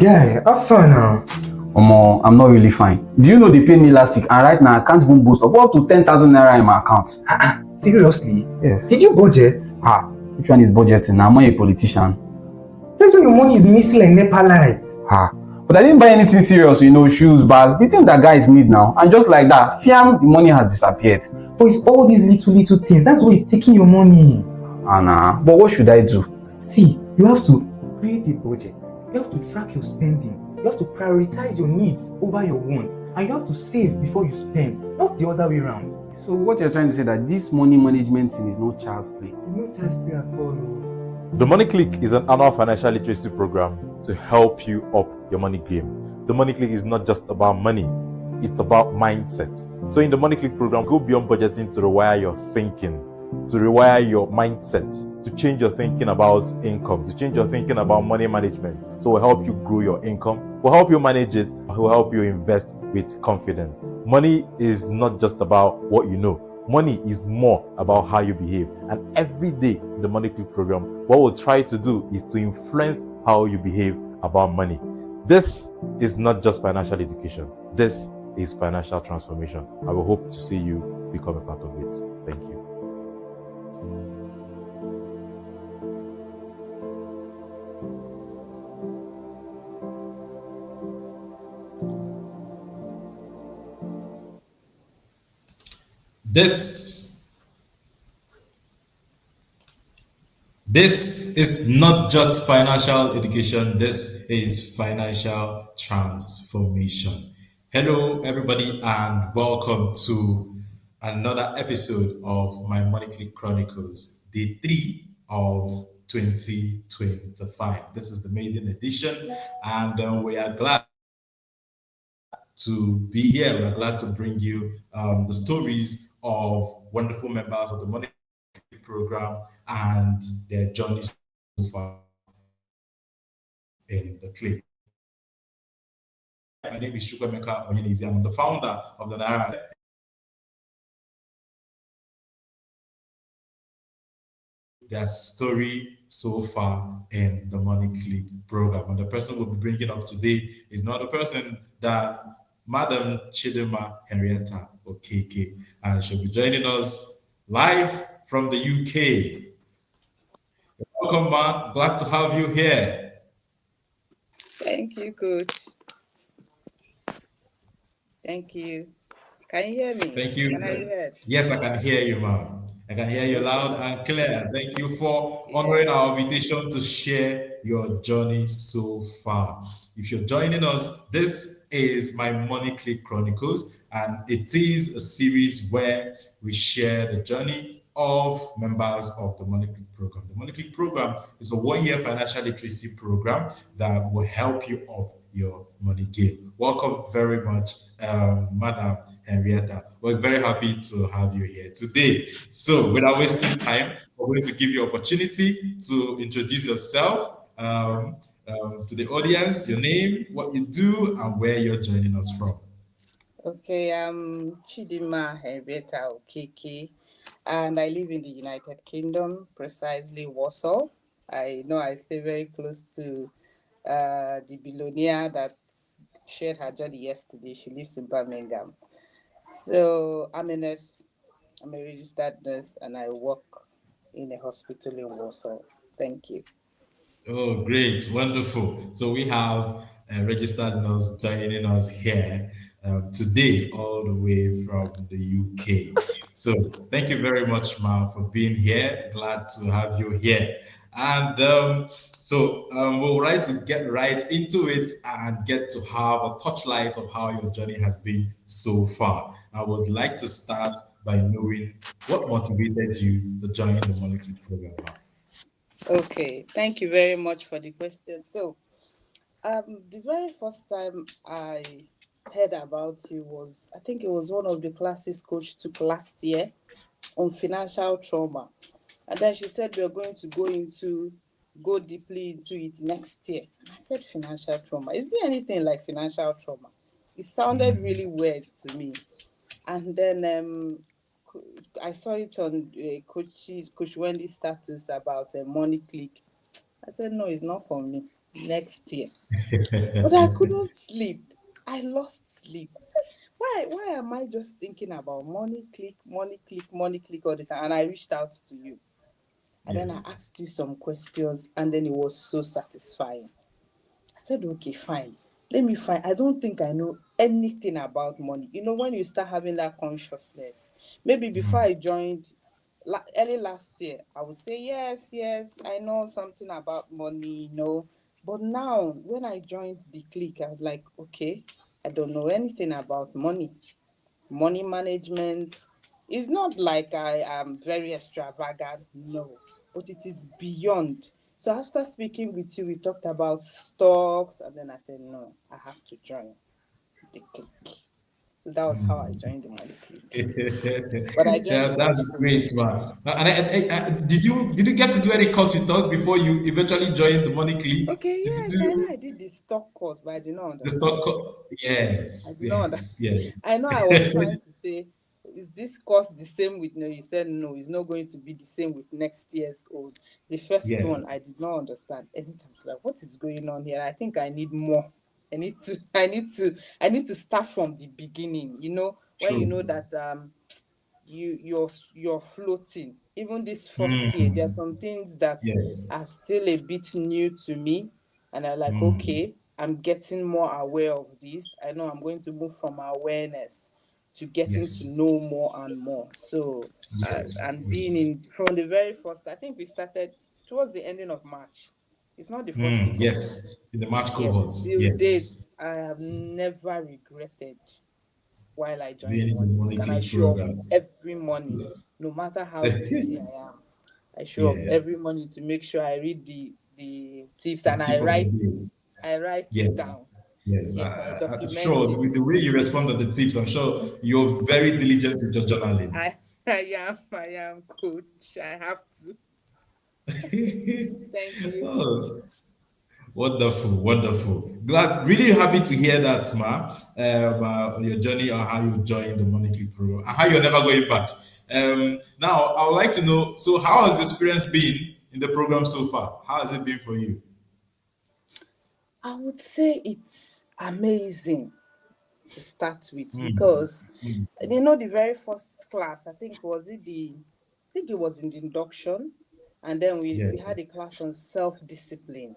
Guy, how far now? Omo, I'm not really fine. Do you know they paid me last week and right now I can't even boast of up to 10,000 naira in my account? Seriously? Yes. Did you budget? Which one is budgeting? I'm not a politician. That's why your money is missing like NEPA lights. But I didn't buy anything serious, shoes, bags, the thing that guys need now. And just like that, fiam, the money has disappeared. But it's all these little things. That's why it's taking your money. But what should I do? See, you have to create a budget. You have to track your spending. You have to prioritize your needs over your wants. And you have to save before you spend, not the other way around. So what you're trying to say that this money management thing is no child's play? It's no child's play at all. The Money Clique is an annual financial literacy program to help you up your money game. The Money Clique is not just about money, it's about mindset. So in the Money Clique program, go beyond budgeting to rewire your thinking, to rewire your mindset, to change your thinking about income, to change your thinking about money management. So we'll help you grow your income, we'll help you manage it, we'll help you invest with confidence. Money is not just about what you know. Money is more about how you behave. And every day in the Money Clique program, what we'll try to do is to influence how you behave about money. This is not just financial education. This is financial transformation. I will hope to see you become a part of it. Thank you. This is not just financial education, this is financial transformation. Hello everybody and welcome to another episode of my Money Clique Chronicles, day 3 of 2025. This is the maiden edition and we are glad to be here. We are glad to bring you the stories of wonderful members of the Money Clique Program and their journey so far in the clique. My name is Chukwemeka Onyenizi. I'm the founder of the Naira. Their story so far in the Money Clique Program. And the person we'll be bringing up today is not a person than Madam Chidima Henrietta Okeke, and she'll be joining us live from the UK. Welcome, Ma. Glad to have you here. Thank you, Coach. Thank you. Can you hear me? Thank you. Can I be heard? Yes, I can hear you, ma'am. I can hear you loud and clear. Thank you for honoring our invitation to share your journey so far. If you're joining us, this is my Money Clique Chronicles, and it is a series where we share the journey of members of the Money Clique Program. The Money Clique Program is a one-year financial literacy program that will help you up your money game. Welcome very much, Madam Henrietta. We're very happy to have you here today. So without wasting time, we're going to give you opportunity to introduce yourself to the audience, your name, what you do, and where you're joining us from. Okay, I'm Chidima Henrietta Okeke, and I live in the United Kingdom, precisely Warsaw. I know I stay very close to the billionaire that shared her journey yesterday. She lives in Birmingham. So I'm a nurse. I'm a registered nurse, and I work in a hospital in Warsaw. Thank you. Oh, great, wonderful. So we have a registered nurse joining us here today, all the way from the UK. So thank you very much, Ma, for being here. Glad to have you here. And we'll try to get right into it and get to have a touchlight of how your journey has been so far. I would like to start by knowing what motivated you to join the Money Clique Program, Ma. Okay, thank you very much for the question. So, the very first time I heard about you was, I think it was one of the classes Coach took last year on financial trauma. And then she said we are going to go deeply into it next year. And I said, financial trauma. Is there anything like financial trauma? It sounded really weird to me. And then I saw it on Coach Wendy's status about Money Clique. I said, no, it's not for me. Next year. But I couldn't sleep. I lost sleep. I said, why am I just thinking about money, click, money, click, money, click all the time? And I reached out to you. And then I Yes. asked you some questions, and then it was so satisfying. I said, okay, fine. Let me find. I don't think I know anything about money. When you start having that consciousness, maybe before I joined early last year, I would say, yes, yes, I know something about money. But now, when I joined the clique, I was like, okay, I don't know anything about money management. It's not like I am very extravagant, no, but it is beyond. So after speaking with you, we talked about stocks, and then I said, no, I have to join the clique. So that was how I joined the money clique. But I joined Yeah, the that's money clique. great, man. And did you get to do any course with us before you eventually joined the Money Clique? Okay, Did you yes, I know do I did the stock course, but I did not the understand. stock? I Yes, did not yes, understand. yes. I know I was trying to say, is this course the same with no? You said no, it's not going to be the same with next year's old. The first one I Yes. did not understand. Anytime I was like, what is going on here? I think I need more. I need to start from the beginning. When you know True. that you're floating. Even this first year, there are Mm, some things that yes. are still a bit new to me, and I like, Mm, okay, I'm getting more aware of this. I know I'm going to move from awareness to getting to yes. know more and more. So Yes. and being Yes. in from the very first, I think we started towards the ending of March. It's not the first week of Yes. March. In the March Yes, cohorts. till date, Yes. I have never regretted while I joined the Being in the Money Clique, Money and I Clique show up program. every morning, no matter how busy I am. I show up every Yes. morning to make sure I read the tips, The and tip I of the write it. day. I write it Yes. down. Yes. Yes, I I'm document sure it. with the way you respond on the tips, I'm sure you're very diligent with your journaling. I am coach. I have to. Thank you. Oh, wonderful, wonderful. Glad, really happy to hear that, Ma. Your journey on how you joined the Money Click program and how you're never going back. Now, I would like to know. So, how has the experience been in the program so far? How has it been for you? I would say it's amazing to start with, Mm, because mm, the very first class, I think it was in the induction, and then we yes. had a class on self-discipline.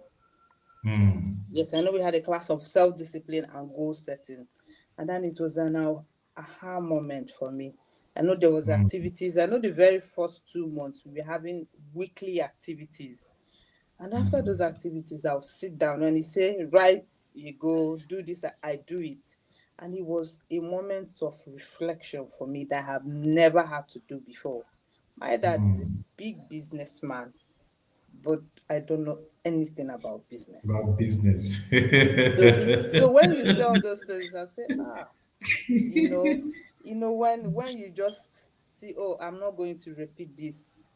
Mm, Yes, I know we had a class of self-discipline and goal setting, and then it was an aha moment for me. I know there was mm, activities. I know the very first 2 months we were having weekly activities, and after those mm, activities, I'll sit down and he say, right, you go, do this, I do it. And it was a moment of reflection for me that I have never had to do before. My dad is a mm. big businessman, but I don't know anything about business. About business. So when you say all those stories, I say, you know, when you just see, oh, I'm not going to repeat this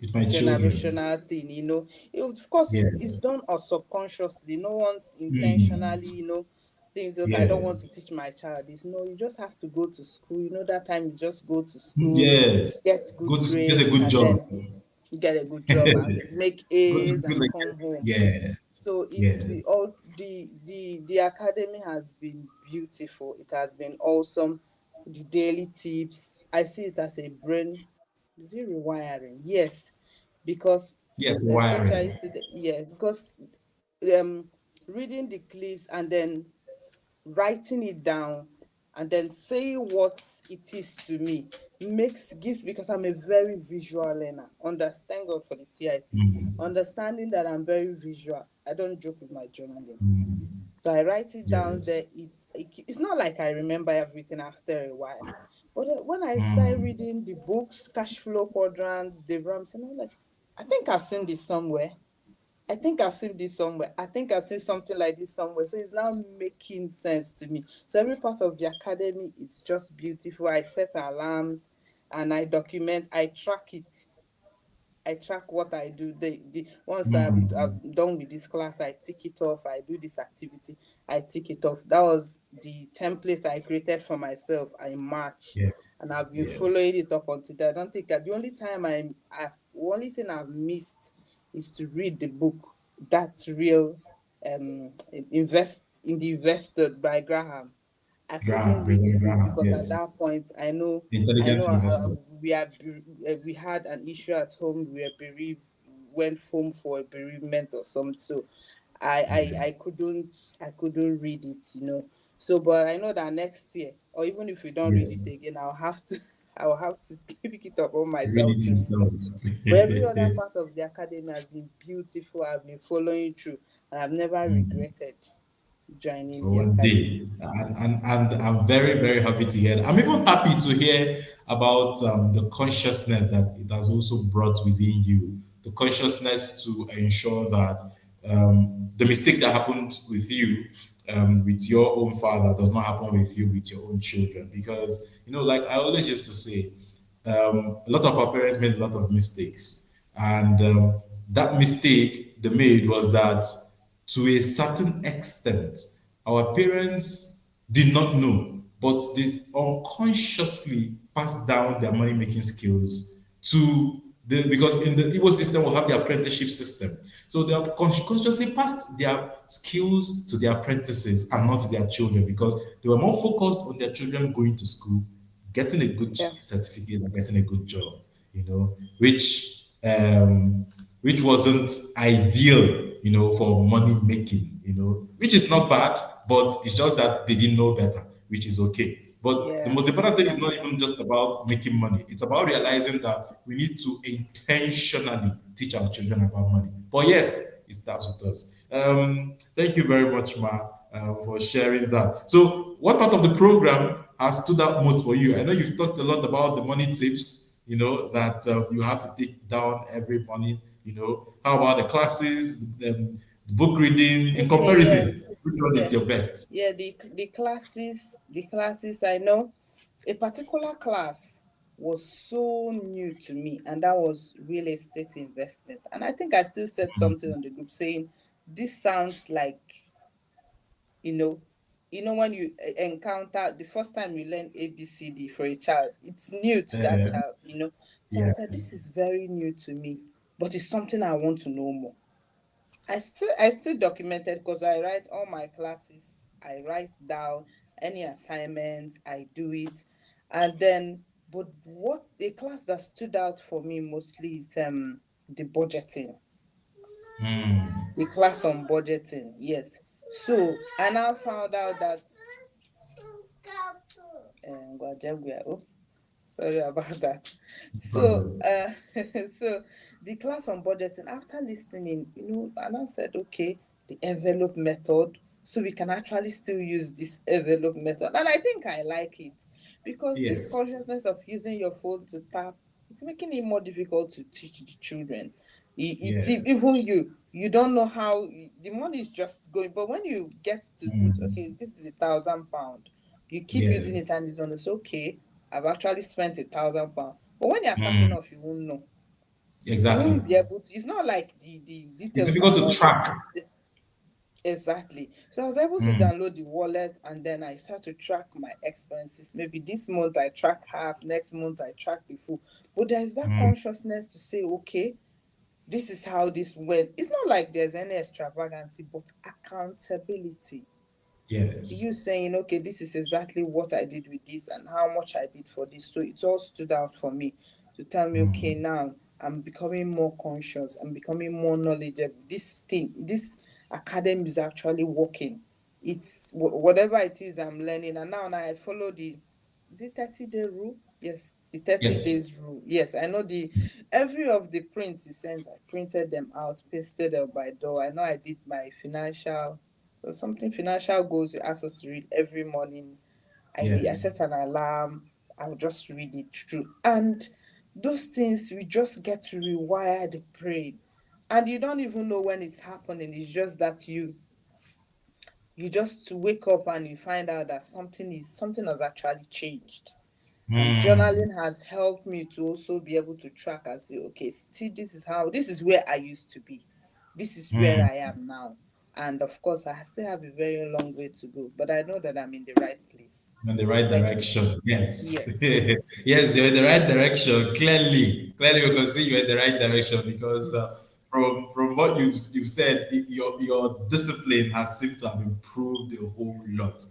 With my children. generational thing. Of course, it's Yes. done us subconsciously. No one Mm, intentionally, thinks, okay, I don't want yes. to teach my child this. No, you just have to go to school. That time you just go to Mm, school, yes. get Go good to get a grades, good and job. then get a good job and make Go to A's school and like come home. yes. So it's Yes. all the academy has been beautiful. It has been awesome. The daily tips, I see it as a brain. Is it rewiring? Yes, because Yes, coach, I wiring. used to yeah, because um reading the clips and then writing it down and then saying what it is to me makes gives, because I'm a very visual learner. Understand, God for the TIP. Mm, Understanding that I'm very visual. I don't joke with my journaling. mm, So I write it down there. yes. It's not like I remember everything after a while. But when I started Mm, reading the books, cash flow quadrants, the Rams, and I'm like, I think I've seen this somewhere. I think I've seen this somewhere. I think I've seen something like this somewhere. So it's now making sense to me. So every part of the academy, it's just beautiful. I set alarms and I document, I track it. I track what I do. The once mm, I'm done with this class, I tick it off. I do this activity, I tick it off. That was the template I created for myself in March, yes. and I've been Yes. following it up until that. I don't think the only thing I've missed is to read the book, That Real Invest in the Investor by Graham. I couldn't read the book Graham, because at that yes. point I Intelligent know investor. we had an issue at home. We were bereaved, went home for a bereavement or something. So Yes. I couldn't read it, So, but I know that next year, or even if we don't read it Yes. again, I'll have to I'll have to pick it up on Read myself it to read himself. it. But every other part of the academy has been beautiful. I've been following through, and I've never Mm. regretted joining For the one academy. day. And I'm very, very happy to hear. I'm even happy to hear about the consciousness that it has also brought within you. The consciousness to ensure that the mistake that happened with you, with your own father, does not happen with you, with your own children. Because, like I always used to say, a lot of our parents made a lot of mistakes. And that mistake they made was that to a certain extent, our parents did not know, but they unconsciously passed down their money making skills to the because in the Igbo system we have the apprenticeship system. So they have consciously passed their skills to their apprentices and not to their children because they were more focused on their children going to school, getting a good Yeah. certificate and getting a good job, which wasn't ideal, for money making, which is not bad, but it's just that they didn't know better, which is okay. But the most Yes. important thing is not Yes. even just about making money. It's about realizing that we need to intentionally teach our children about money. But yes, it starts with us. Thank you very much, Ma, for sharing that. So, what part of the program has stood out most for you? I know you've talked a lot about the money tips, that you have to take down every morning. How about the classes, the book reading? In Okay, yeah. comparison, which one Yeah. is your best? Yeah, the classes I know, a particular class was so new to me, and that was real estate investment. And I think I still said something on the group saying this sounds like, you know, when you encounter the first time you learn ABCD for a child, it's new to that Uh, child. So I said this yes, is very new to me, but it's something I want to know more. I still documented because I write all my classes. I write down any assignments, I do it. And then, but what the class that stood out for me mostly is the budgeting. mm, The class on budgeting, yes. So I now found out that oh, sorry about that. So problem. so the class on budgeting, after listening, and I said, okay, the envelope method, so we can actually still use this envelope method. And I think I like it because this Yes, consciousness of using your phone to tap, it's making it more difficult to teach the children. It's yes. even you don't know how the money is just going, but when you get to put, Mm, okay, this is £1,000, you keep using it yes, and it's on, it's okay, I've actually spent £1,000. But when you're tapping mm, off, you won't know. You exactly. won't be able to. It's not like the It's details difficult are to not there. track. It's there. Exactly. So I was able to Mm, download the wallet and then I start to track my expenses. Maybe this month I track half, next month I track the full. But there's that mm, consciousness to say, okay, this is how this went. It's not like there's any extravagancy, but accountability. You yes. saying, okay, this is exactly what I did with this and how much I did for this. So it all stood out for me to tell me, okay, Mm, now I'm becoming more conscious, I'm becoming more knowledgeable. This academy is actually working. It's whatever it is I'm learning. And now I follow the 30-day rule. Yes, the 30 yes. days rule. Yes, I know every of the prints you sent, I printed them out, pasted them by door. I know I did my financial, so something financial goals you ask us to read every morning. I Yes. set an alarm. I'll just read it through. And those things we just get to rewire the brain. And you don't even know when it's happening. It's just that you just wake up and you find out that something has actually changed. And Mm, journaling has helped me to also be able to track and say, okay, see, this is where I used to be. This is where mm. I am now. And of course, I still have a very long way to go, but I know that I'm in the right place. In the right Thank you. direction. Yes. Yes. Yes, you're in the right direction. Clearly, we can see you're in the right direction because from what you've said, your discipline has seemed to have improved a whole lot.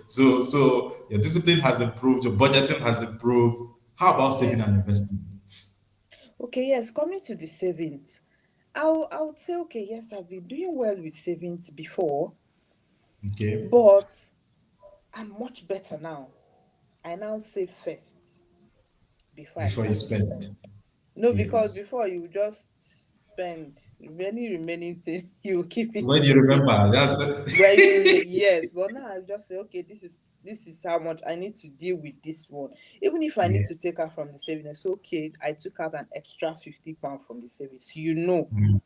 So your discipline has improved, your budgeting has improved. How about saving Yeah. and investing? Okay, yes, coming to the savings, I would say, okay, yes, I've been doing well with savings before, Okay, but I'm much better now. I now save first before I before you start to spend. spend. No, because Yes. before you just spend many remaining things, you keep it When in you the saving. remember that. Where yes, but now I just say, okay, this is how much I need to deal with this one. Even if I need to Yes. take out from the savings, it's okay. I took out an extra £50 from the savings, you know. Mm.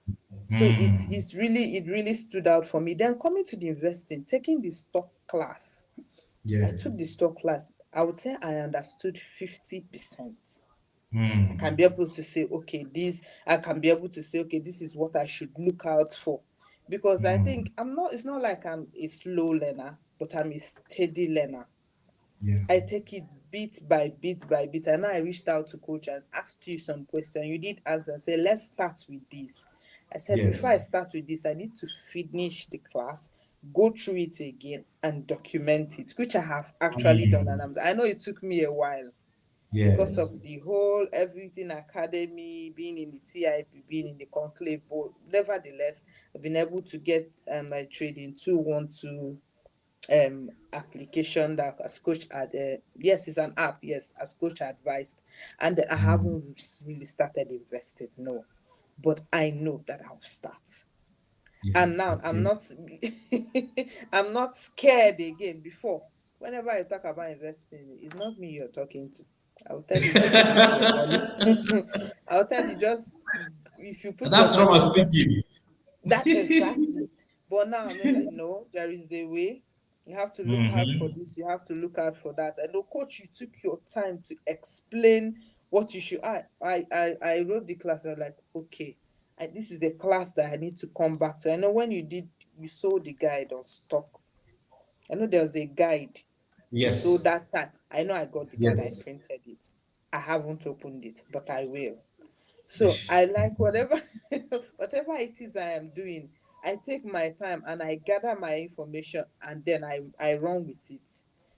So Mm. it really stood out for me. Then coming to the investing, taking the stock class. I Yes. took the stock class. I would say I understood 50%. I can Mm. be able to say, okay, I can be able to say, okay, this is what I should look out for. Because I Mm. think it's not like I'm a slow learner, but I'm a steady learner. Yeah. I take it bit by bit by bit. And I reached out to coach and asked you some question. You did answer and say, let's start with this. I said, before I Yes. start with this, I need to finish the class, go through it again, and document it, which I have actually done. Mm. And I know it took me a while because Yes. of the whole everything academy, being in the TIP, being in the conclave. But nevertheless, I've been able to get my trading 212 application that as coach had. Yes, it's an app. Yes, as coach advised, and I Mm. haven't really started investing. No, but I know that I'll start. And Yes. now I'm Okay. not I'm not scared again. Before, whenever I talk about investing, it's not me you're talking to. I'll tell you, don't invest your money. I'll tell you, just if you put your That's money trauma in invest, speaking. that exactly. But now I'm not like, no, there is a way. You have to look out for Mm-hmm. this, you have to look out for that. I know, coach, you took your time to explain what you should. I wrote the class. I was like, okay, this is a class that I need to come back to. I know when you sold the guide on stock. I know there was a guide you sold Yes. that time. I know I got the guide, I Yes. printed it. I haven't opened it, but I will. So I like whatever whatever it is I am doing, I take my time and I gather my information and then I run with it.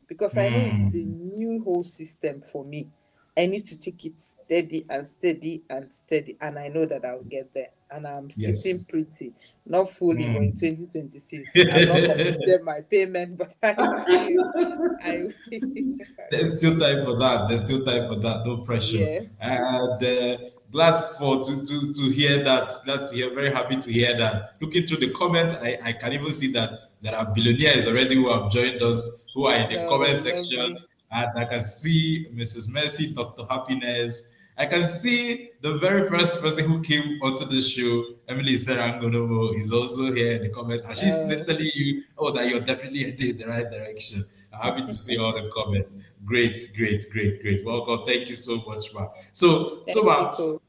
Because I know it's a Mm. new whole system for me. I need to take it steady and steady and steady, and I know that I'll get there. And I'm sitting Yes. pretty, not fully, but in Mm. 2026. I've not completed my payment, but I will. I will. I There's will. still time for that. There's still time for that. No pressure. Yes. And glad for to hear that. Glad to hear. Very happy to hear that. Looking through the comments, I can even see that there are billionaires already who have joined us, who are in the Oh, comment that's section, lovely. and I can see Mrs. Mercy, Dr. Happiness. I can see the very first person who came onto the show, Emily Serangonomo, is also here in the comments. And she's Oh. telling you, oh, that you're definitely heading in the right direction. I'm happy to see all the comments. Great, great, great, great. Welcome. Thank you so much, ma. So, Thank you, ma, coach.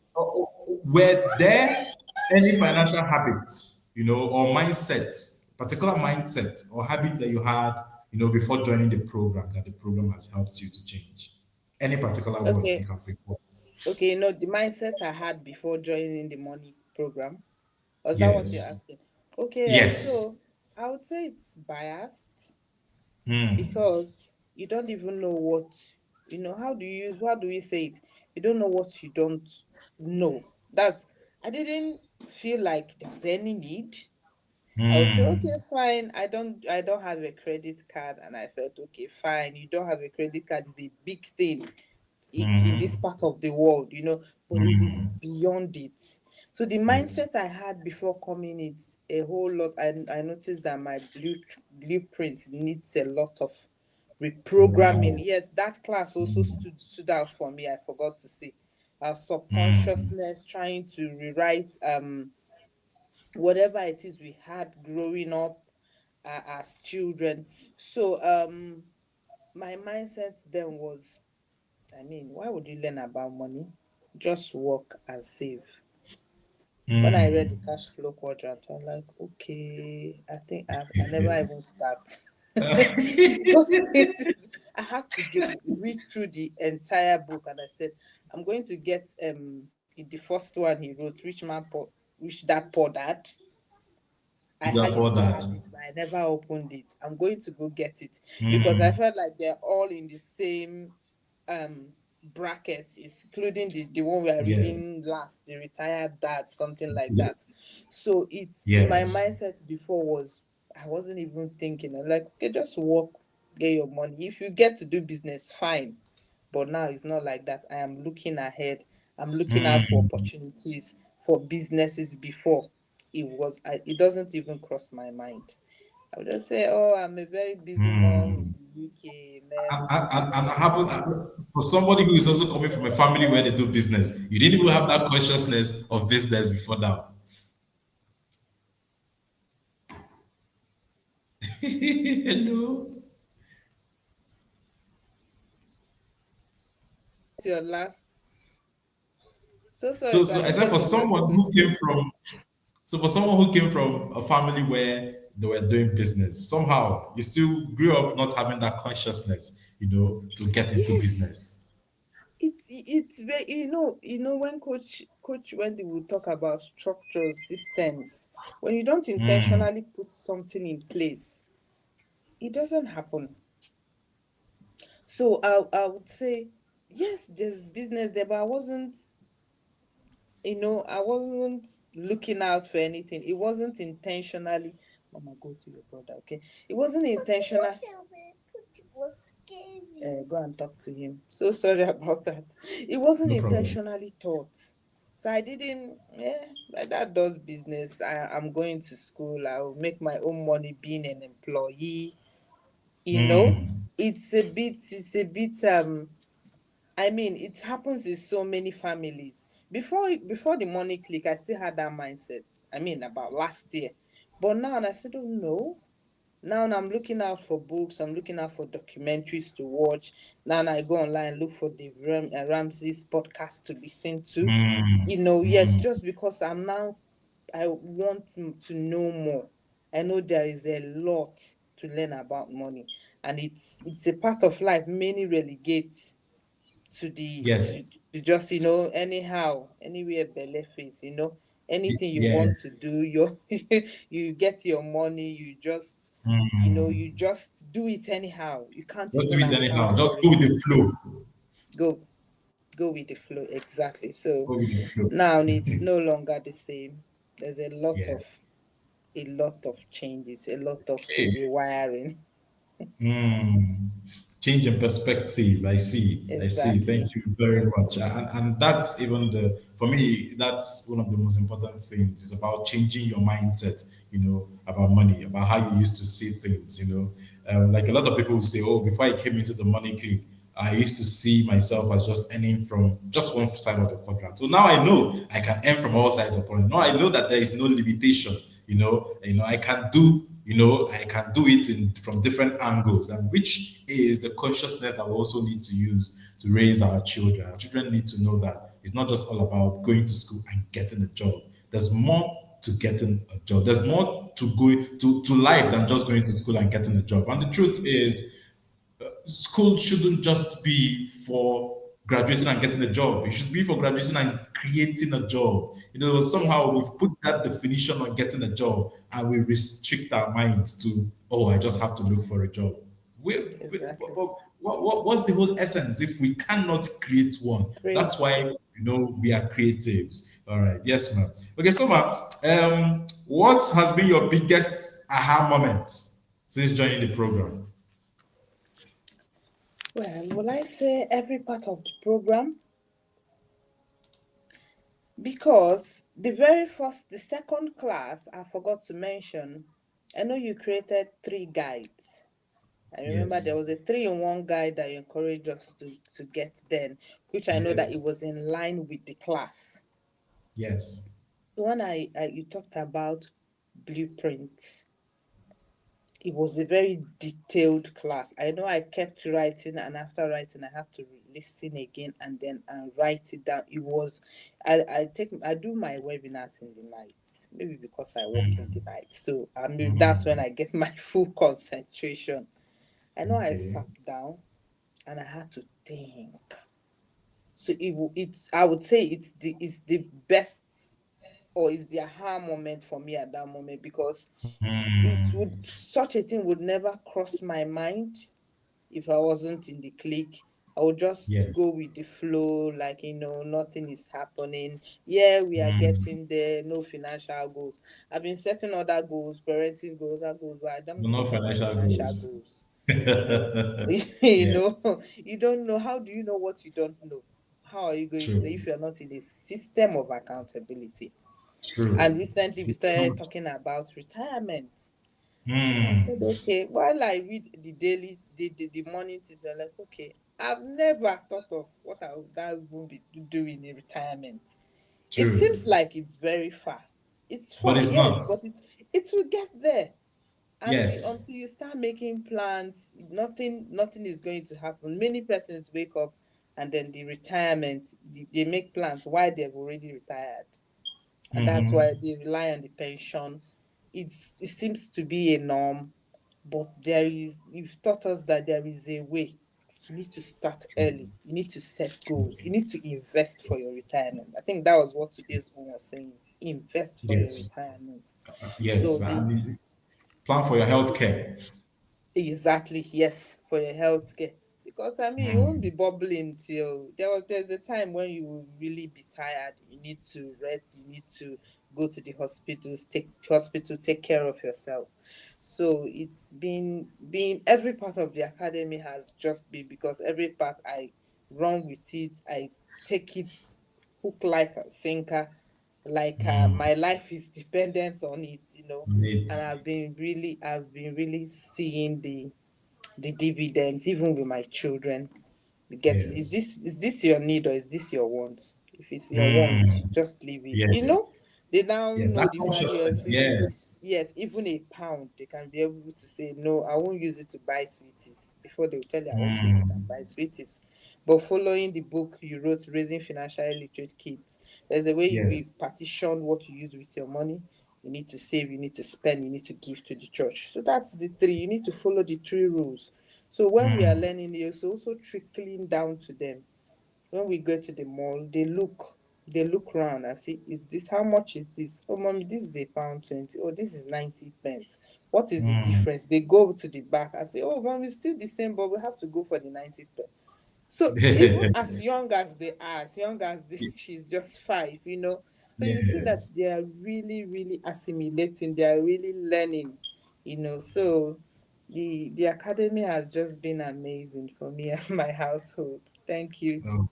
were there any financial habits, or mindsets, particular mindset or habit that you had, before joining the program that the program has helped you to change? Any particular one you Okay, can report? okay, the mindset I had before joining the money program. Was that what you're Yes. asking? Okay, yes. So Yes. I would say it's biased Hmm. because you don't even know how do we say it? You don't know what you don't know. I didn't feel like there was any need. I would say, okay, Hmm. fine. I don't have a credit card, and I felt okay, fine. You don't have a credit card is a big thing in this Hmm. part of the world, but it is Hmm. beyond it. So the Yes. mindset I had before coming, it's a whole lot. I noticed that my blueprint needs a lot of reprogramming. Wow. Yes, that class also Hmm. stood out for me. I forgot to say, our Hmm. subconsciousness trying to rewrite whatever it is we had growing up as children. So my mindset then was, I mean, why would you learn about money? Just work and save. When I read the Hmm. cash flow quadrant, I'm like, okay, I think I never even start. Because I had to read through the entire book, and I said, I'm going to get the first one he wrote, Rich Man Poor. which that poor dad. I That poor used to dad. have it, but I never opened it. I'm going to go get it because I Mm, felt like they're all in the same um bracket, including the one we are yes. reading last, the retired dad, something like Ye- that. So it's in my Yes. mindset before was I wasn't even thinking. I'm like, okay, just work, get your money. If you get to do business, fine. But now it's not like that. I am looking ahead. I'm looking out for Mm, opportunities for businesses before it doesn't even cross my mind. I would just say, oh, I'm a very busy mom in mm. the UK. Let's And produce. happen for somebody who is also coming from a family where they do business, you didn't even have that consciousness of business before now. Hello. Your last. So sorry, So but I so didn't except get for your last someone who question. came from so for someone who came from a family where they were doing business, somehow you still grew up not having that consciousness, to get into Yes, business. it's very, when coach when they will talk about structures, systems, when you don't Mm, intentionally put something in place, it doesn't happen. So I would say yes, there's business there, but I wasn't looking out for anything. It wasn't intentionally. Mama, go to your brother, okay? It wasn't intentional. Go and talk to him. So sorry about that. It wasn't no problem. intentionally thought. So I didn't, my dad does business. I'm going to school. I will make my own money being an employee. You know, Mm, it's a bit I mean, it happens in so many families. Before the money click, I still had that mindset. I mean, about last year. But now I said, oh no. Now I'm looking out for books. I'm looking out for documentaries to watch. Now I go online, look for the Ramsey's podcast to listen to. mm, Yes, mm. just because I want to know more. I know there is a lot to learn about money, and it's a part of life many relegate to the Yes. to just anyhow anywhere belle face, anything you want Yes. to do, you get your money, you Mm. just do it anyhow, you can't Just do even it account anyhow. for Just go it. with the flow. go go with the flow, exactly. So Go with the flow. now it's no longer the same. There's Yes. a lot of changes, a lot of Okay. rewiring. Mm. Change in perspective. I see. I see. Exactly. Thank you very much. And that's even for me, that's one of the most important things. It's about changing your mindset, about money, about how you used to see things. Like a lot of people will say, oh, before I came into the money clique, I used to see myself as just earning from just one side of the quadrant. So now I know I can earn from all sides of the quadrant. Now I know that there is no limitation. I can do I can do it from different angles, and which is the consciousness that we also need to use to raise our children. Our children need to know that it's not just all about going to school and getting a job. There's more to getting a job. There's more to going to life than just going to school and getting a job. And the truth is, school shouldn't just be for graduating and getting a job. It should be for graduating and creating a job. Yeah, Somehow we've put that definition on getting a job and we restrict our minds to, oh, I just have to look for a job. exactly. What's the whole essence if we cannot create one? Great. That's why we are creatives. All right, yes, ma'am. Okay, so ma'am, what has been your biggest aha moment since joining the program? Well, will I say every part of the program? Because the second class, I forgot to mention, I know you created three guides. I remember Yes. there was a three-in-one guide that you encouraged us to get then, which I know that it Yes. was in line with the class. Yes. So when you talked about blueprints, it was a very detailed class. I know I kept writing, and after writing, I had to listen again and then write it down. It was, I do my webinars in the night, maybe because I work in the Mm. night. So I mean, that's when Mm. I get my full concentration. I know I Okay. sat down and I had to think. So it's I would say it's the best. or is the aha moment for me at that moment, because it Mm. would such a thing would never cross my mind if I wasn't in the clique. I would just go Yes. with the flow, like, nothing is happening. Yeah, we are Mm. getting there, no financial goals. I've been setting other goals, parenting goals, other goals, but I don't No, need to no talk of financial financial goals. goals. You know, you Yeah, know, you don't know. How do you know what you don't know? How are you going to know true, if you're not in a system of accountability? And true. recently we started talking about retirement. And I said, Mm. okay, while I read the daily, the morning tips, I'm like, okay, I've never thought of what I would that would be doing in retirement. It True. seems like it's very far. It's But far, it's yes, not. but it will get there. And Yes. until you start making plans, nothing is going to happen. Many persons wake up and then the retirement, they make plans while they've already retired, and that's Mm-hmm. why they rely on the pension. It seems to be a norm, but you've taught us that there is a way. You need to start True. early. You need to set True. goals. You need to invest for your retirement. I think that was what today's one was saying. Invest for your Yes. retirement. So Yes. I the mean, plan for your health care. Exactly, yes, for your healthcare. Because I mean, you won't Mm. be bubbling till there's a time when you will really be tired. You need to rest. You need to go to the hospital, take care of yourself. So it's been every part of the academy has just been, because every part I run with it. I take it hook, like a sinker, like Mm. my life is dependent on it. Neat. And I've been really seeing the dividends, even with my children. You get it. Is Yes. this your need or is this your want? If it's your want, Mm. just leave it. Yes. They now Yes. know That the value of consciousness. even, Yes. yes, even a pound. They can be able to say no, I won't use it to buy sweeties. Before they will tell you, I won't use it and Mm. buy sweeties. But following the book you wrote, Raising Financially Literate Kids, there's a way we Yes. partition what you use with your money. You need to save, you need to spend, you need to give to the church. So that's the three. You need to follow the three rules. So when we are Mm. learning, it's also trickling down to them. When we go to the mall, they look around and say, is this, how much is this? Oh, mommy, this is £1.20. Oh, this is 90 pence. What is the Mm. difference? They go to the back and say, oh, mommy, it's still the same, but we have to go for the 90 pence. So even as young as they are, as young as she's just 5. So you see that Yes. they are really, really assimilating, they are really learning. So the academy has just been amazing for me and my household. Thank you. Oh,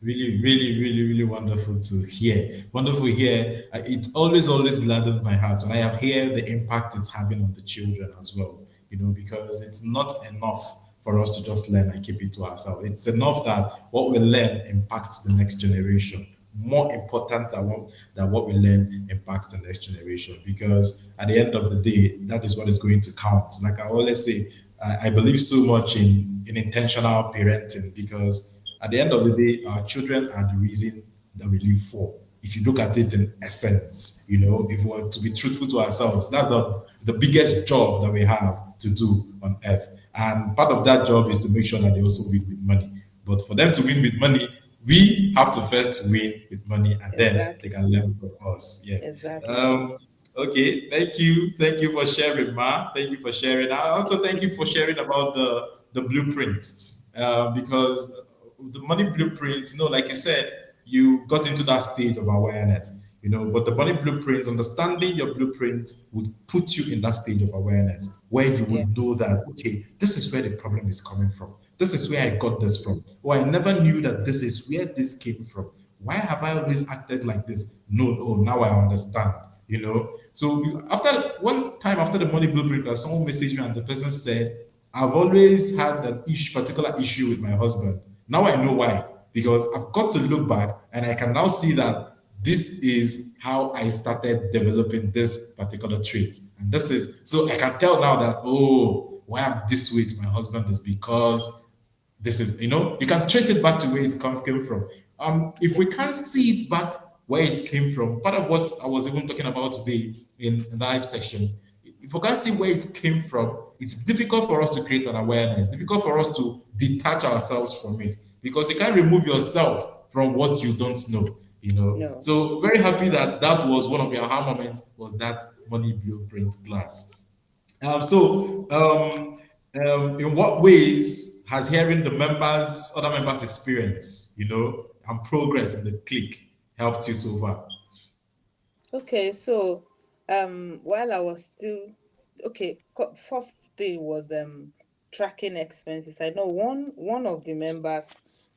really, really, really, really wonderful to hear. Wonderful here. It always gladdened my heart when I have hear the impact it's having on the children as well. Because it's not enough for us to just learn and keep it to ourselves. It's enough that what we learn impacts the next generation. More important than what we learn impacts the next generation. Because at the end of the day, that is what is going to count. Like I always say, I believe so much in intentional parenting, because at the end of the day, our children are the reason that we live for. If you look at it in essence, if we were to be truthful to ourselves, that's the biggest job that we have to do on earth. And part of that job is to make sure that they also win with money. But for them to win with money, we have to first win with money, and then they Exactly. can learn from us. Yeah. Exactly. Okay. Thank you. Thank you for sharing, Ma. Thank you for sharing. I also thank you for sharing about the blueprint, because the money blueprint. Like you said, you got into that stage of awareness. But the money blueprint, understanding your blueprint would put you in that stage of awareness where you Yeah. would know that, okay, this is where the problem is coming from. This is where I got this from. Or I never knew that this is where this came from. Why have I always acted like this? No, oh, now I understand. So after one time after the money blueprint, someone messaged me and the person said, I've always had an particular issue with my husband. Now I know why. Because I've got to look back and I can now see that this is how I started developing this particular trait. And this is so I can tell now that, oh, why I'm this way to my husband is because this is, you can trace it back to where it came from. If we can't see it back where it came from, part of what I was even talking about today in the live session, if we can't see where it came from, it's difficult for us to create an awareness, difficult for us to detach ourselves from it, because you can't remove yourself from what you don't know. No. So very happy that that was one of your aha moments, was that money blueprint class. In what ways has hearing other members' experience, and progress in the clique helped you so far? Okay, so while I was still okay, first thing was tracking expenses. I know one of the members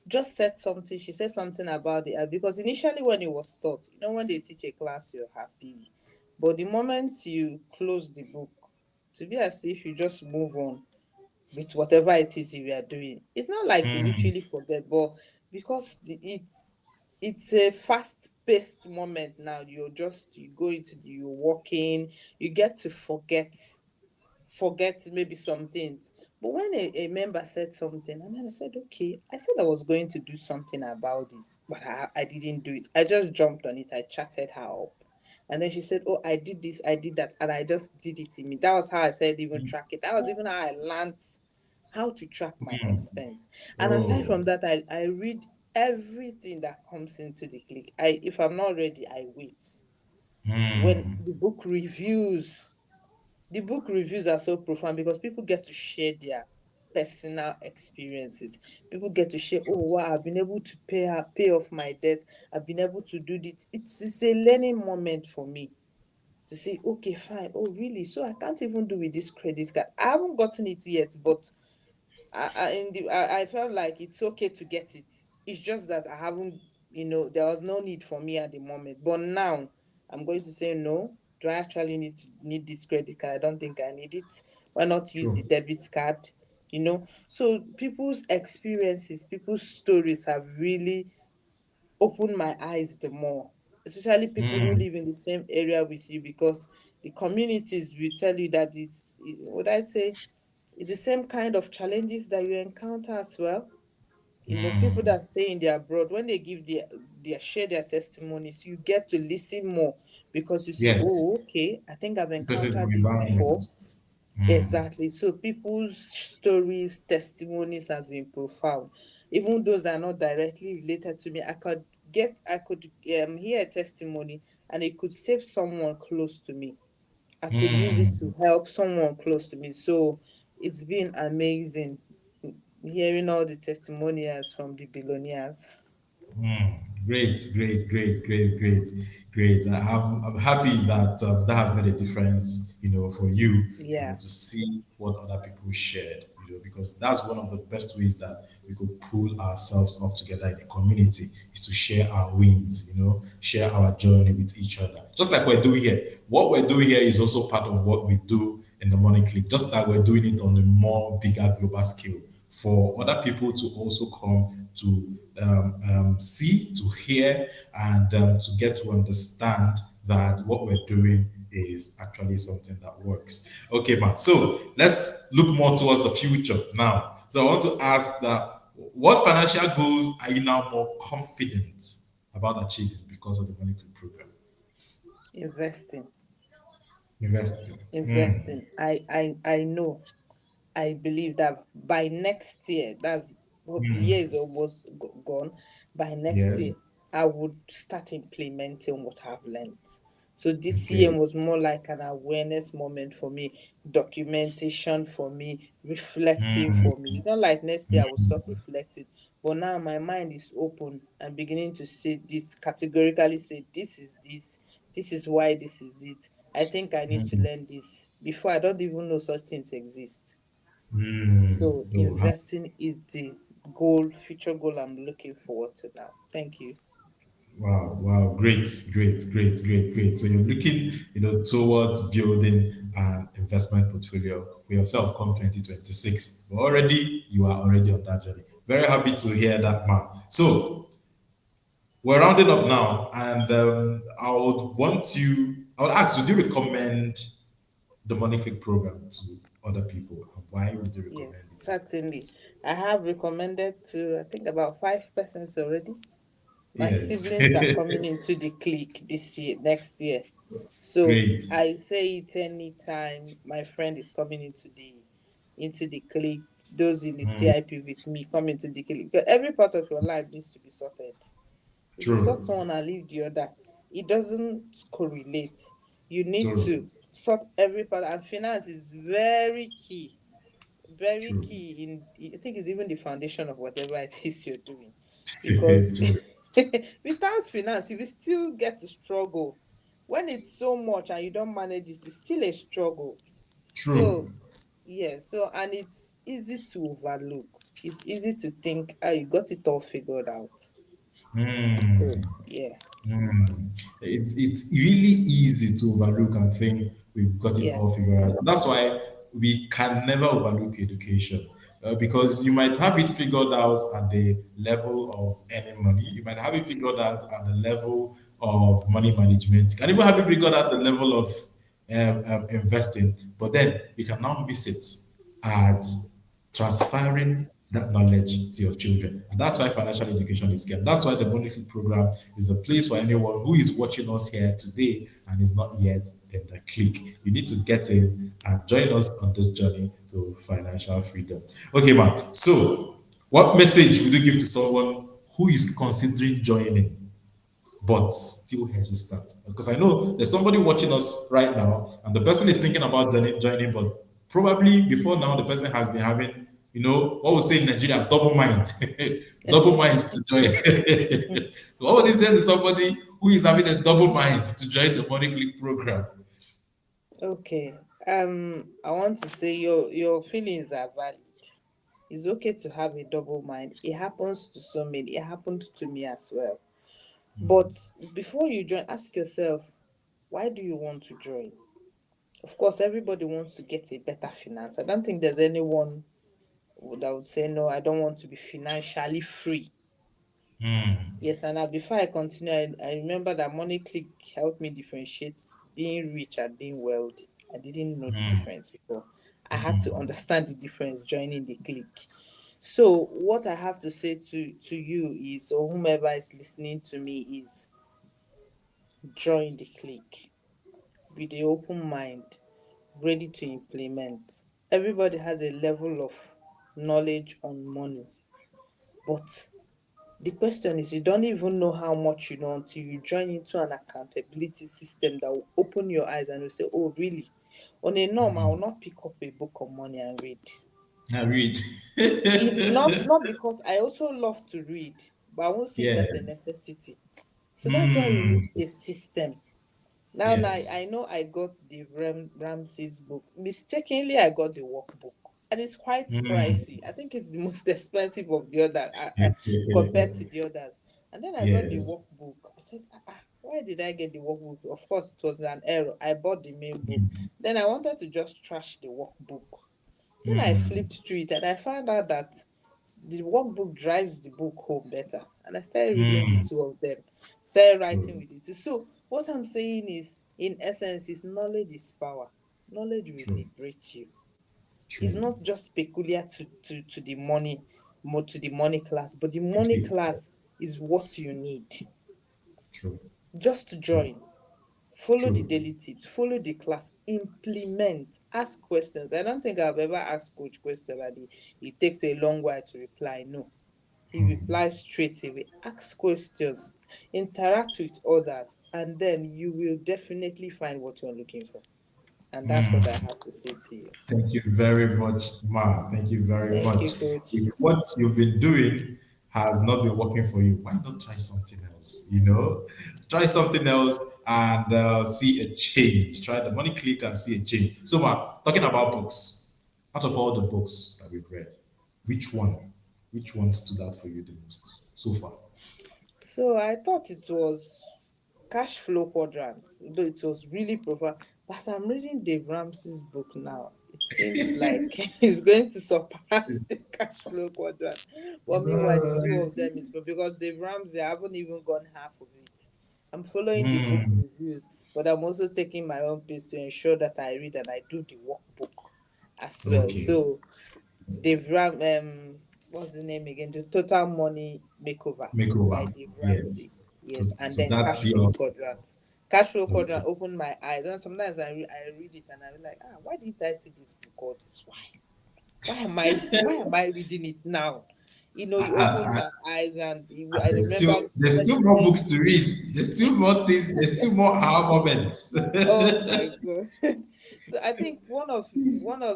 just said something. She said something about the because initially when it was taught, when they teach a class, you're happy, but the moment you close the book, to be as if you just move on with whatever it is you are doing. It's not like you Mm, literally forget, but because it's a fast-paced moment now. You go into you're walking, you get to forget maybe some things. But when a member said something, and then I said, okay, I said I was going to do something about this, but I didn't do it. I just jumped on it. I chatted her up. And then she said, oh, I did this, I did that, and I just did it in me. That was how I said even track it. That was even how I learned how to track my mm. expense. And aside Oh. from that, I read everything that comes into the click. If I'm not ready, I wait. When Mm. the book reviews are so profound because people get to share their personal experiences. People get to share, oh wow, I've been able to pay off my debt. I've been able to do this. It's a learning moment for me to say, okay, fine. Oh, really? So I can't even do with this credit card. I haven't gotten it yet, but I felt like it's okay to get it. It's just that I haven't, there was no need for me at the moment. But now I'm going to say no. Do I actually need this credit card? I don't think I need it. Why not use the True. debit card? So people's experiences, people's stories have really opened my eyes the more, especially people who Mm. live in the same area with you, because the communities will tell you that would I say, it's the same kind of challenges that you encounter as well. People Mm. that stay in their abroad, when they give their share their testimonies, you get to listen more because you see, Yes, oh, okay, I think I've because it's the encountered this environment. before. Mm. Exactly. So people's stories, testimonies has been profound. Even those that are not directly related to me, I could hear a testimony and it could save someone close to me. I could use it to Mm. help someone close to me. So it's been amazing hearing all the testimonials from the billionaires. Mm, great, great, great, great, great, great. I'm happy that that has made a difference, for you, Yeah. to see what other people shared, because that's one of the best ways that we could pull ourselves up together in a community is to share our wins, share our journey with each other. Just like we're doing here. What we're doing here is also part of what we do in the Money Clique, just like we're doing it on a more bigger global scale for other people to also come to see, to hear, and to get to understand that what we're doing is actually something that works. Okay, man. So let's look more towards the future now. So I want to ask that what financial goals are you now more confident about achieving because of the Money Clip program? Investing. Investing. Mm. Investing. I know, I believe that by next year, that's what the year is Mm. almost gone. By next year, Yes. I would start implementing what I've learned. So this year Okay. was more like an awareness moment for me, documentation for me, reflecting Mm. for me. It's not like next year I will stop Mm. reflecting, but now my mind is open and beginning to say this categorically, say this is why this is it. I think I need to Mm. learn this before. I don't even know such things exist. Mm. So Oh, investing is the future goal I'm looking forward to now. Thank you. wow, wow, great, great, great, great, great. So you're looking, towards building an investment portfolio for yourself come 2026. But already you are already on that journey. Very happy to hear that, man. So we're rounding up now, and I would ask, would you recommend the Money Click program to other people, and why would you Yes, recommend it to them? certainly. I have recommended to I think about 5 persons already. My Yes, siblings are coming into the clique this year, next year. So great. I say it anytime my friend is coming into the clique, those in the Mm, TIP with me come into the clique. Because every part of your life needs to be sorted. If you sort True. one and leave the other, it doesn't correlate. You need True. to sort every part, and finance is very True. key in, I think it's even the foundation of whatever it is you're doing. Because True. without finance, you will still get to struggle. When it's so much and you don't manage it, it's still a struggle. So True. yeah, so and it's easy to overlook. It's easy to think, ah, you got it all figured out. Hmm. So yeah, It's really easy to overlook and think we've got it yeah. all figured out. That's why we can never overlook education, because you might have it figured out at the level of earning money. You might have it figured out at the level of money management. You can even have it figured out at the level of investing. But then you can now miss it at transferring that knowledge to your children. And that's why financial education is key. And that's why the Money Clique Program is a place for anyone who is watching us here today and is not yet in the clique. You need to get in and join us on this journey to financial freedom. Okay, man. So, what message would you give to someone who is considering joining but still hesitant? Because I know there's somebody watching us right now, and the person is thinking about joining, but probably before now, the person has been having, what we say in Nigeria, double mind, double mind to join. What would you say to somebody who is having a double mind to join the Money Click program? Okay. I want to say your feelings are valid. It's okay to have a double mind. It happens to so many. It happened to me as well. But before you join, ask yourself, why do you want to join? Of course, everybody wants to get a better finance. I don't think there's anyone that would say, no, I don't want to be financially free. Hmm. Yes, and now before I continue, I remember that Money Click helped me differentiate being rich and being wealthy. I didn't know the Hmm. difference before. I had to understand the difference joining the clique. So what I have to say to you is, or whomever is listening to me, is join the clique with an open mind, ready to implement. Everybody has a level of knowledge on money, but the question is, you don't even know how much you know until you join into an accountability system that will open your eyes and you say, oh, really? On a norm, I will not pick up a book of money and read. I read. Not because I also love to read, but I won't see it as a Yes. necessity. So that's why we Hmm. need a system. Now I Yes. know I got the Ramsey's book. Mistakenly, I got the workbook, and it's quite Hmm. pricey. I think it's the most expensive of the other compared to the others. And then I got the Yes. workbook. I said, why did I get the workbook? Of course, it was an error. I bought the main book. Then I wanted to just trash the workbook. Then I Hmm. flipped through it and I found out that the workbook drives the book home better. And I started reading the Hmm. two of them, started writing True. with the two. So what I'm saying is, in essence, is knowledge is power. Knowledge will True. liberate you. It's True. not just peculiar to the money, more to the money class, but the money True. class is what you need True. just to True. join. Follow the True. daily tips, follow the class, implement, ask questions. I don't think I've ever asked coach question and it takes a long while to reply. No, he replies straight away. Ask questions, interact with others, and then you will definitely find what you're looking for. And that's what I have to say to you. Thank you very much, Ma. Thank you very Thank you, much. coach. If what you've been doing has not been working for you, why not try something else? Try something else and see a change. Try the Money Click and see a change. So, Ma, talking about books, out of all the books that we've read, which one, which one stood out for you the most so far? So I thought it was cash flow quadrant, though it was really profound. But as I'm reading Dave Ramsey's book now, it seems like he's going to surpass the cash flow quadrant. But meanwhile, the two You of them see? is because Dave Ramsey, I haven't even gone half of it. I'm following the book Hmm. reviews, but I'm also taking my own pace to ensure that I read and I do the workbook as well. Okay. So Dave Ram what's the name again? The Total Money Makeover by Makeover. Dave Ramsey. Yes. So, Yes, and so then that's Cash Flow your Quadrant. Cash Flow okay. Quadrant opened my eyes. And sometimes I read it and I'm like, why didn't I see this book all this? Why am I reading it now? you I, opened I, my eyes, and I there's remember still somebody more saying, books to read. There's still more things. There's still more aha moments. "Oh my God!" So I think one of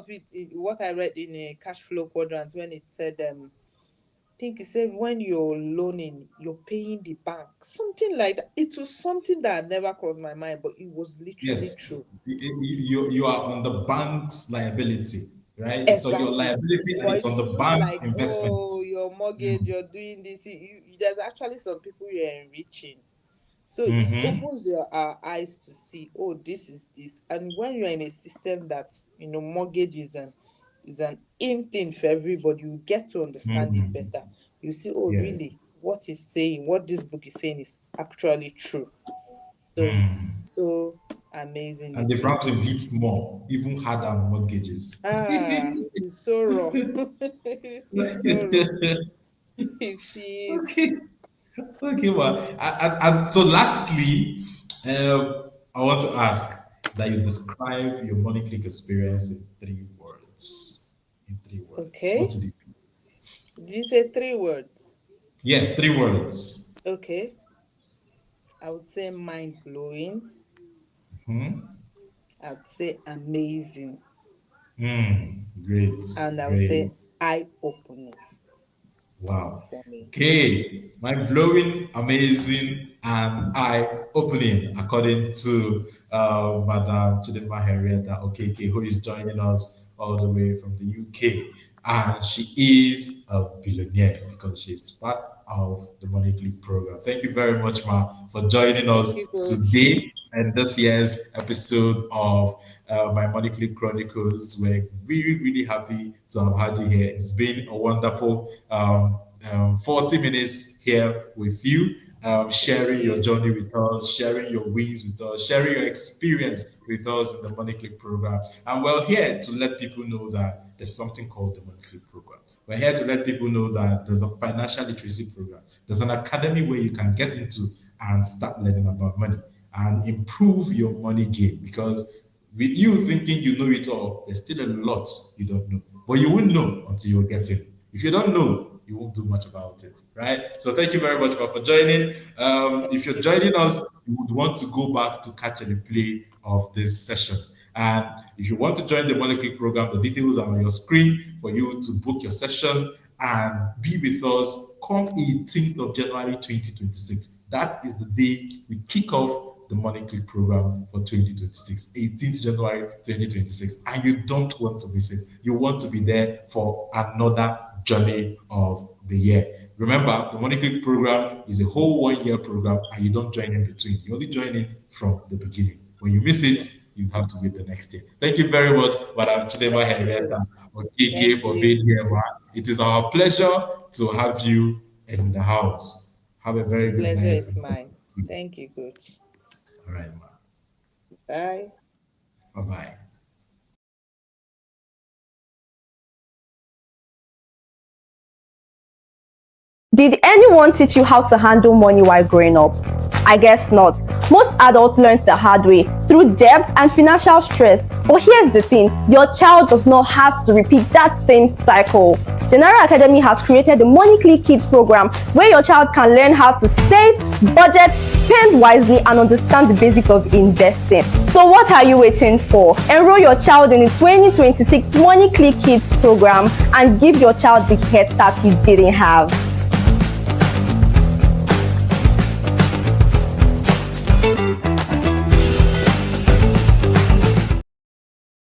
it, what I read in a cash flow quadrant, when it said, think it said when you're loaning, you're paying the bank, something like that. It was something that had never crossed my mind, but it was literally Yes, true. you are on the bank's liability, right? It's on your Exactly. liability and But it's it on the will look bank's like, investment. oh, your mortgage, you're doing this. There's actually some people you're enriching. So it Mm-hmm. opens our eyes to see, oh, this is this. And when you're in a system that, mortgage is an in thing for everybody, you get to understand it Mm-hmm. better. You see, oh, Yes. really, what he's saying, what this book is saying is actually true. So it's Mm. so amazing, And the the truth. perhaps it hits more, even harder on mortgages. It's so raw. It's so raw. She is. Okay. Okay, well, and so lastly, I want to ask that you describe your money click experience in 3 words. In 3 words. What Okay. would it be? Did you say 3 words? Yes, 3 words. Okay. I would say mind blowing. Hmm. I would say amazing. Great, And I would great. say eye opening Wow. for me. Okay, mind blowing, amazing, and eye opening, according to Madam Chidinma Henrietta Okeke, who is joining us all the way from the UK. And she is a billionaire because she's part of the Money Clique program. Thank you very much, Ma, for joining Thank you, us coach. today and this year's episode of my Money Clique Chronicles. We're really, really happy to have had you here. It's been a wonderful 40 minutes here with you, Thank sharing your you. journey with us, sharing your wins with us, sharing your experience with us in the Money Click program. And we're here to let people know that there's something called the Money Click program. We're here to let people know that there's a financial literacy program. There's an academy where you can get into and start learning about money and improve your money game, because with you thinking you know it all, there's still a lot you don't know. But you won't know until you get in. If you don't know, you won't do much about it, right? So thank you very much for joining. Thank If you're you. joining us, you would want to go back to catch a replay of this session. And if you want to join the Money Click program, the details are on your screen for you to book your session and be with us come 18th of January 2026. That is the day we kick off the Money Click program for 2026, 18th January 2026. And you don't want to miss it. You want to be there for another journey of the year. Remember, the Money Click program is a whole 1 year program, and you don't join in between. You only join in from the beginning. When you miss it, you have to wait the next year. Thank you very much, Madam Chidema Thank you. Henrietta Okeke, Thank for you. being here. It is our pleasure to have you in the house. Have a The very good pleasure night. is mine. Thank you, coach. All right, ma. Bye. Bye bye. Did anyone teach you how to handle money while growing up? I guess not. Most adults learn the hard way through debt and financial stress. But here's the thing, your child does not have to repeat that same cycle. The Naira Academy has created the Money Clique Kids program where your child can learn how to save, budget, spend wisely, and understand the basics of investing. So what are you waiting for? Enroll your child in the 2026 Money Clique Kids program and give your child the head start you didn't have.